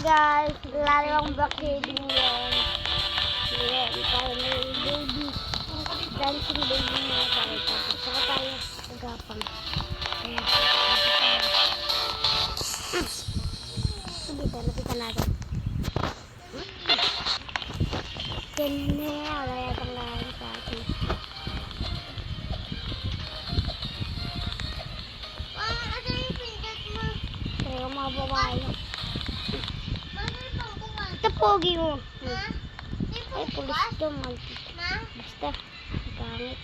guys, lalawang breastfeeding yun. Ayan, tayo may baby. Dancing baby mga tayo. Tapos saka tayo agapang. Ayan. Lapitan natin. Ganyan, wala yatang lahat sa atin. Kaya mga babae. Ito pogi mo. Ay, pulis ito. Basta, pangit.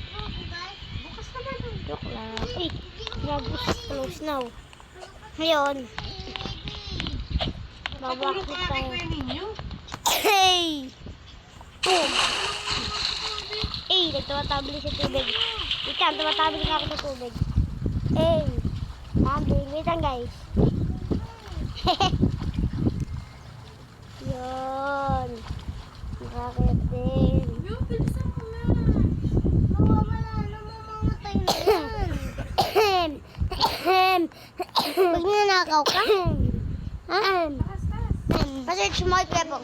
Bukas naman. Joke lang. Ay, grabos. Close now. Ngayon, babakit tayo. Hey! Boom! Hey, nagtawatabli sa tubig. Ikan, tumatabli na ako sa tubig. Hey! Tumbling. Wait lang guys. Yun. Nakakit din. Yung bilisan mo na. Mawawala na, mamamatay na yan. Pag nanakaw ka? Pa-search mo yung pepong.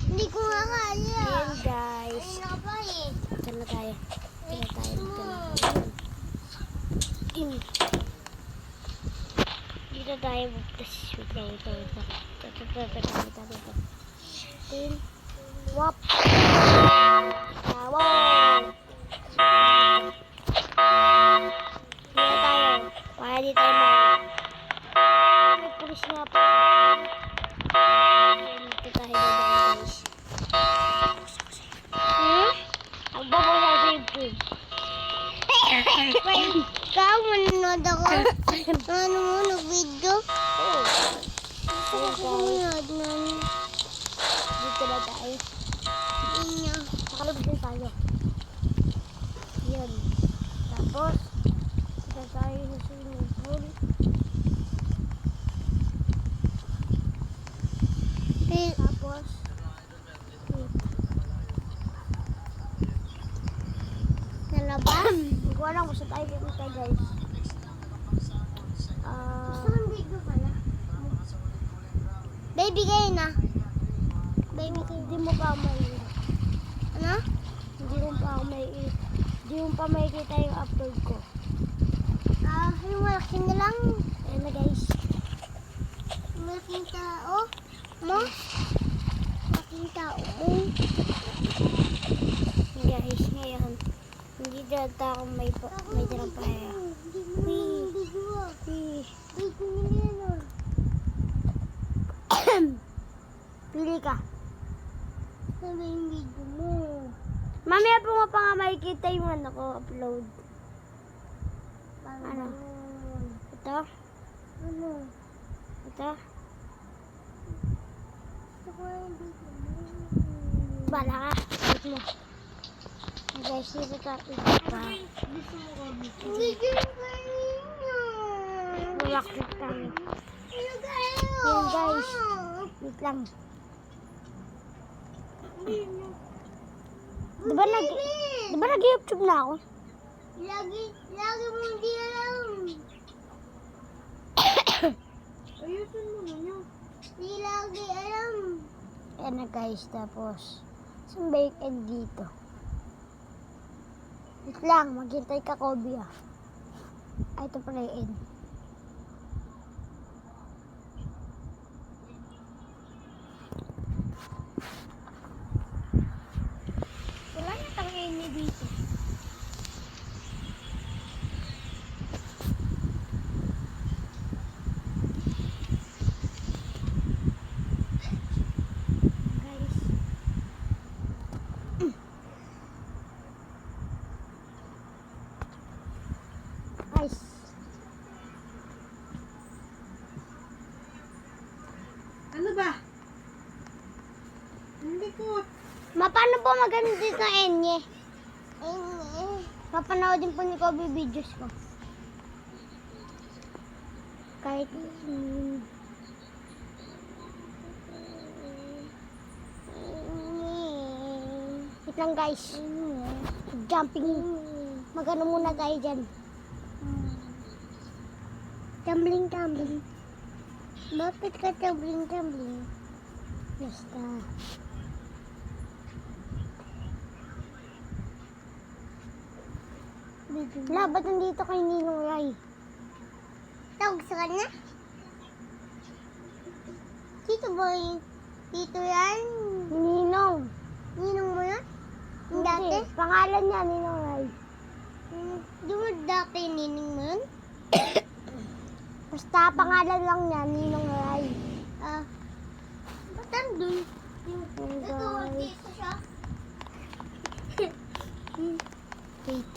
Hindi ko nga kaya. Yun guys. Ay, naka eh. Dito na tayo. Dito tayo. Wait lang. Tin. Wap. Wow. Dito tayo. Kaya di tayo may pulis nga po. Dito tayo guys. Agbabaw sa YouTube. Ikaw, manonood ako. Ano mo, nag-video? Oh. Gusto ko manonood nun. Dito na tayo. Inyo. Nakalabas din tayo. Yan. Tapos, dito tayo sa swimming pool. Tapos, Nalabas? hindi ko alam kung saan tayo pupunta guys. Gusto kong video pala. Baby kayo na. Baby, hindi mo pa may... Ano? Hindi mo pa makikita yung upload ko. Yung malaking na lang. Ayan na guys. Malaking tao. Mo? Malaking tao. Guys, ngayon, hindi data ako may dalang paheya. Pili ka. Sabi yung video mo. Mamaya po nga pa nga makikita yung ano ko upload. Ano? Ito? Ano? Ito? Gusto ko yung video mo. Bala ka. Wait mo. Guys, dito tayo pa. Gusto mo kami. Video yung kanina. Relax tayo. Ano kayo? Yun guys. Wait lang. Diba nag-YouTube na ako? Lagi mo hindi alam. Ayusin mo na nyo. Hindi lagi alam. Ayan na guys, tapos isang bacon dito. Wait lang, maghintay ka Kobe ah. Ay, ito pala yung end. Wala na tangin niya dito. Guys. Guys. Ano ba? Hindi ko. Paano po maganda dito ng Enye? Papanoodin po ni Kobe videos ko. Kahit wait lang guys. Jumping. Magano muna tayo dyan. Tumbling. Bakit ka tumbling? Basta. Wala, ba't nandito kay Ninong Ray? Tawag sa kanya? Dito ba yun? Dito yan? Ninong. Ninong mo yan? Yung dati? Hindi, pangalan niya, Ninong Ray. Di mo dati ninong mo yun? Basta pangalan lang niya, Ninong Ray. Ah. Ba't nandun? Hey Ito, guys. dito siya. Wait.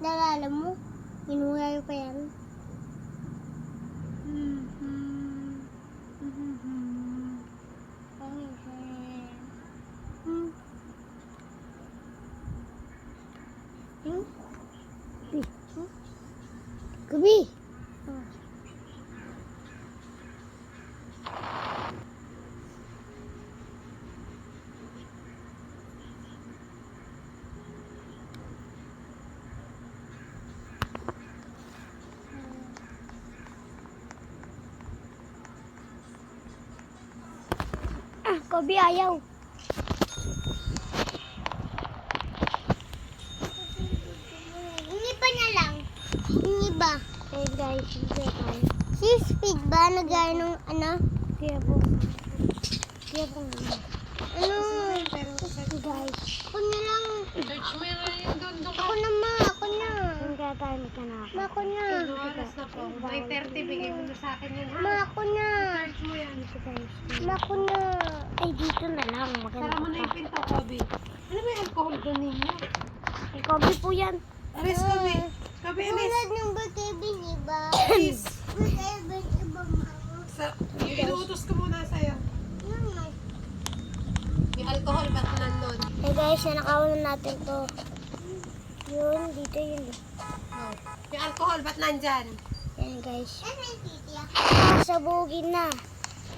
Nalala mo? Inuhay pa yan. Gabi. Gabi ayaw. Hindi pa niya lang. Hindi ba? Hey guys, hindi tayo. Si Speed ba? Nagaya nung ano? Kaya po. Kaya po nga. Ano? Guys, Ako na lang. Search mo yung doon Ako na ma. Ako na. saan kaya tayo magkanaka? Ma, ako na. oras na po. May 30, bigay mo na sa akin yan. ha? Ma, ako na. Search mo yan. Dito tayo. Ma, ako na. Ay, dito na lang. Sara Maganda mo na yung pa. pinto, Kobe. Ano ba yung alcohol doon ninyo? Ay, Kobe po yan. Aris, Kobe. Kobe, Aris. Tulad ng Kevin, iba. Aris. Kevin, iba ma. Yung inuutos ko muna sa'yo. Yun no. Yung alcohol, ba't nandun? Hey guys, nanakawalan natin to. Yun, dito yun. Oh. Yung alcohol, ba't nandyan? Yan guys. Ano yung titiya? Sabugin na.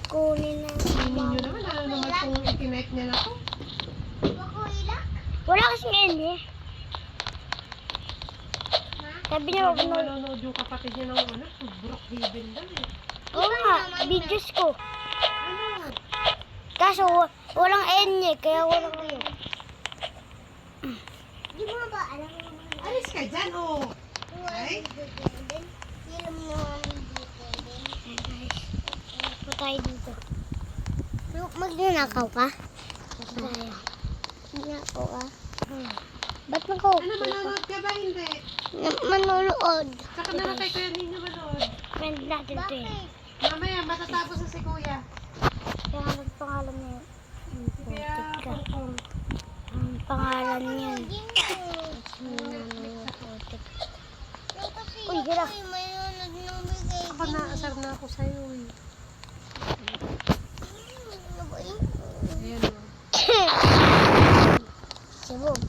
Kunin na. Ninyo naman, ano naman kung itinite niya na to? Bako ila? Wala kasing end eh. Sabi niya, Hindi wag na. manonood yung kapatid niya ng ano, Brookhaven daw eh. Oo nga, videos ko. Ano? Kaso, walang end eh, kaya walang kayo. Di mo ba alam mo? Alis ka dyan, oh. Ay? Film naman dito din. Hey guys, po tayo dito. Magnanakaw ka? Po tayo. Magnanakaw ka? Ba't nakaw? Ano, manonood ka ba? Hindi. Manonood. Saka na lang kay Kuya Ninyo manood. Friend natin to eh. Mamaya, matatapos na si Kuya. Kaya nga nagpangalan niya. Kaya, Putik ka. purpong. Ang pangalan niya. Uy, gira. Ako naasar na ako sa'yo eh. Ayan o. Sabog.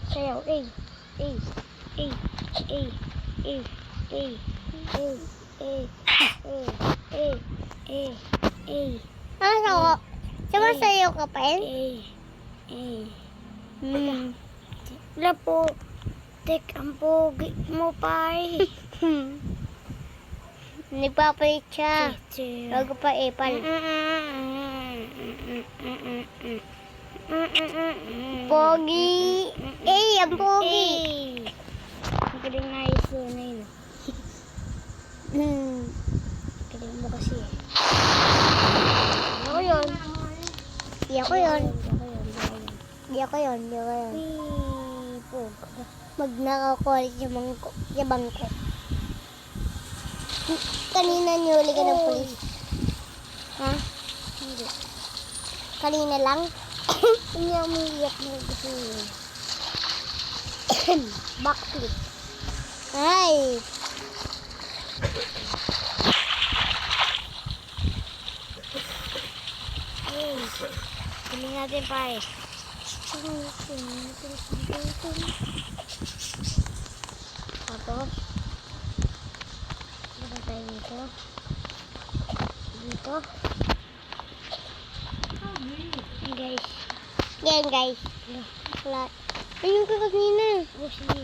Sayaw. Eh. Eh. Eh. Eh. Eh. Eh. Eh. Eh. Eh. Eh. Eh. Eh. Ano ko? Sumasayaw ka pa yun? Eh. Eh. Wala po. Tek, ang pogi mo pa eh. Nagpapalit siya. Teacher. Bago pa epal. Pogi. Eh, ang pogi. Ang galing na iso na yun. Galing mo kasi eh. Ako yun. Di ako yun. Di ako yun. Di ako yun. Di ako yun. Pog. Magnakakulit yung bangko. Kanina niyuli ka ng polis. Ha? Hindi. Kanina lang? Hindi ako umiiyak mo kasi backflip. Ay. Ay. Hindi natin pa eh. Tapos, dito tayo dito. Dito. Hey guys. Yan guys. Flat. Ayun ka kanina. Oh, sige.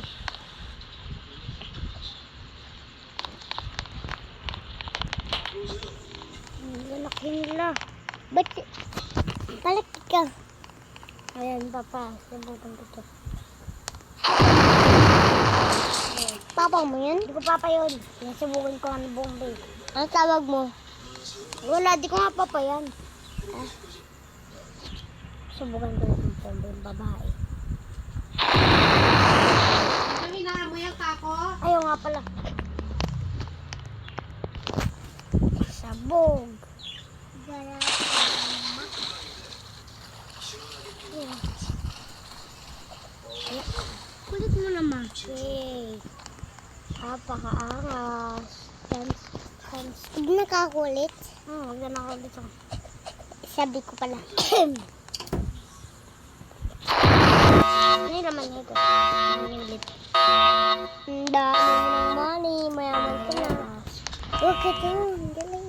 Ang lalaki nila. Ba't palakit ka? Ayan, papa. Sabutan ko to. Papa mo yan? Hindi ko papa yun. Nasubukan ko ang Bombay. Ano tawag mo? Wala, di ko nga papa yan. Subukan ko yung Bombay, yung babae. Ang hinahan mo yan, kako? Ayaw nga pala. Sabog. Kulit mo naman. Okay. Napakaangas. Dance. Hindi nakakulit. Huwag na ako dito. Sabi ko pala. Ano yung laman nito? Ano yung lip? Ang dami mo ng money. Mayaman ka na. Huwag ka to. Ang galing.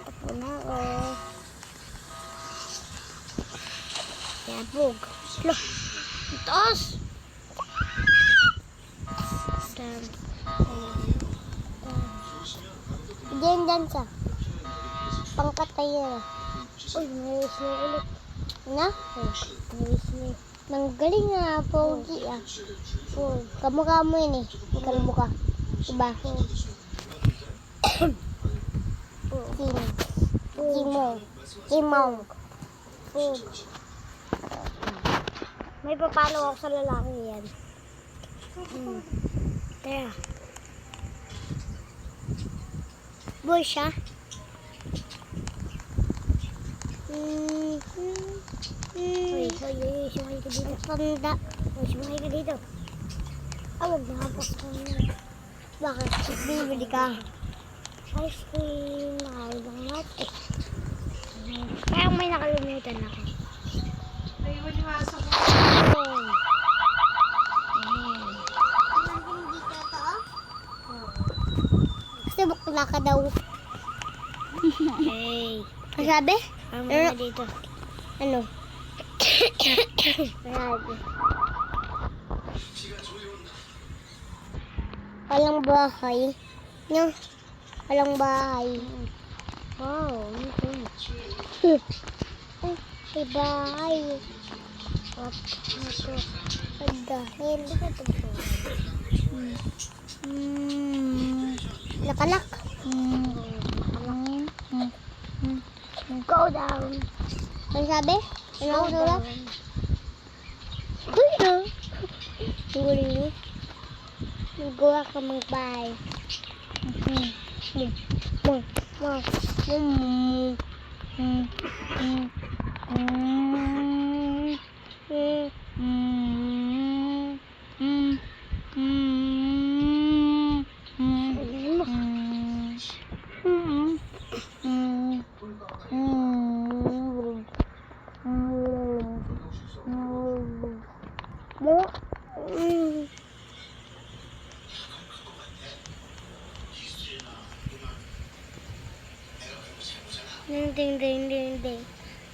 Tapo na ako. Sabog. Lo. Ang taas. Dance. Diyan dansa. Pangkatay na. Uy, may whistle ulit. Na? May whistle. Nang galing nga. Pogi ah. Kamukha mo yun eh. Kamukha. Diba? Kimong. May papalo ako sa lalaki yan. Tara. Boy siya. Uy, sumakay ka dito. Panda. Uy, sumakay ka dito. Huwag nakapos ko na. Bakit? Bibili ka. Ice cream. Nakaibang natin. Kaya may nakalimutan ako. Naiwan yung aso ko. Kasi bakla ka daw. Hey. Ang sabi? Ano na dito? Ano? Grabe. Walang bahay. No? Walang bahay. Wow, ano ito? May bahay. What? Ano ito? Ang dahil. Lakalak. Go down. Ano sabi? Ano Go ang sulat? down. Uy, no. Ang guling mo. Magawa ka magbahay. Ding.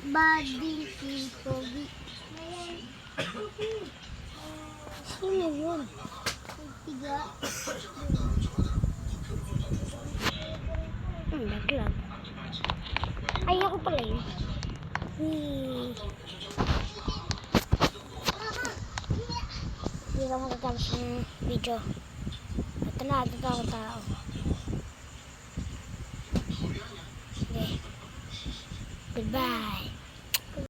Bading Pogi. Sino yun? Tiga. Naglag. Ay, ako pala yun. Hindi ka magkatapos ng video. Ito na, ito ako tao. Okay. Goodbye.